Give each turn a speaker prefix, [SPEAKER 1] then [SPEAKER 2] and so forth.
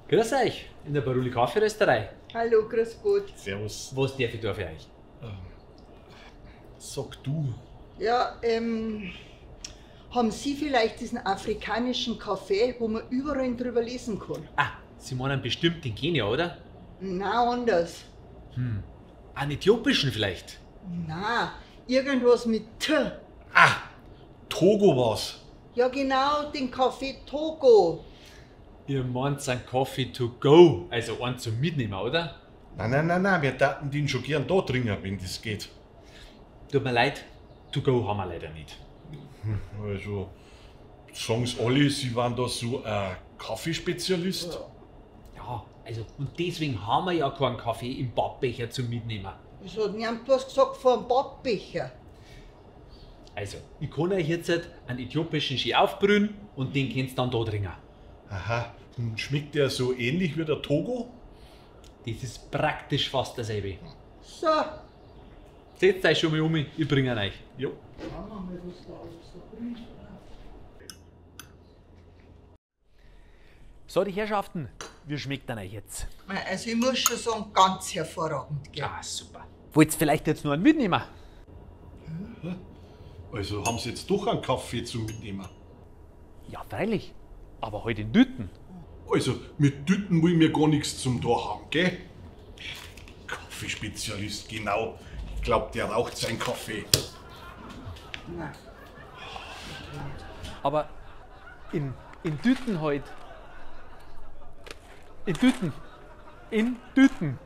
[SPEAKER 1] Grüß euch, in der Baruli Kaffeerösterei.
[SPEAKER 2] Hallo, grüß Gott.
[SPEAKER 3] Servus.
[SPEAKER 1] Was darf ich da für euch?
[SPEAKER 3] Sag du.
[SPEAKER 2] Ja, haben Sie vielleicht diesen afrikanischen Kaffee, wo man überall drüber lesen kann?
[SPEAKER 1] Ah, Sie meinen bestimmt den Kenia, oder?
[SPEAKER 2] Na, anders.
[SPEAKER 1] Einen äthiopischen vielleicht?
[SPEAKER 2] Na, irgendwas mit T.
[SPEAKER 3] Ah, Togo war's.
[SPEAKER 2] Ja, genau, den Kaffee Togo.
[SPEAKER 1] Ihr meint einen Coffee to go, also einen zum Mitnehmen, oder?
[SPEAKER 3] Nein, wir taten den schon gern da trinken, wenn das geht.
[SPEAKER 1] Tut mir leid, to go haben wir leider nicht.
[SPEAKER 3] Also, sagen's alle, sie waren da so ein Kaffeespezialist.
[SPEAKER 1] Ja, also und deswegen haben wir ja keinen Kaffee im Pappbecher zum Mitnehmen.
[SPEAKER 2] Es hat niemand was gesagt von einem Pappbecher.
[SPEAKER 1] Also, ich kann euch jetzt einen äthiopischen Ski aufbrühen und den könnt ihr dann da trinken.
[SPEAKER 3] Aha, und schmeckt der so ähnlich wie der Togo?
[SPEAKER 1] Das ist praktisch fast dasselbe.
[SPEAKER 2] So.
[SPEAKER 1] Setzt euch schon mal um, ich bringe ihn euch.
[SPEAKER 3] Jo.
[SPEAKER 2] Schauen wir mal, was da alles so drin ist.
[SPEAKER 1] So, die Herrschaften, wie schmeckt denn euch jetzt?
[SPEAKER 2] Also ich muss schon sagen, ganz hervorragend. Gell?
[SPEAKER 1] Ah, super. Wollt ihr vielleicht jetzt nur einen mitnehmen?
[SPEAKER 3] Also haben sie jetzt doch einen Kaffee zum Mitnehmen.
[SPEAKER 1] Ja, freilich. Aber heute in Düten.
[SPEAKER 3] Also, mit Tüten will mir gar nichts zum da haben, gell? Kaffeespezialist, genau. Ich glaub, der raucht seinen Kaffee.
[SPEAKER 2] Nein.
[SPEAKER 1] Aber in Düten heute. In Düten. In Düten.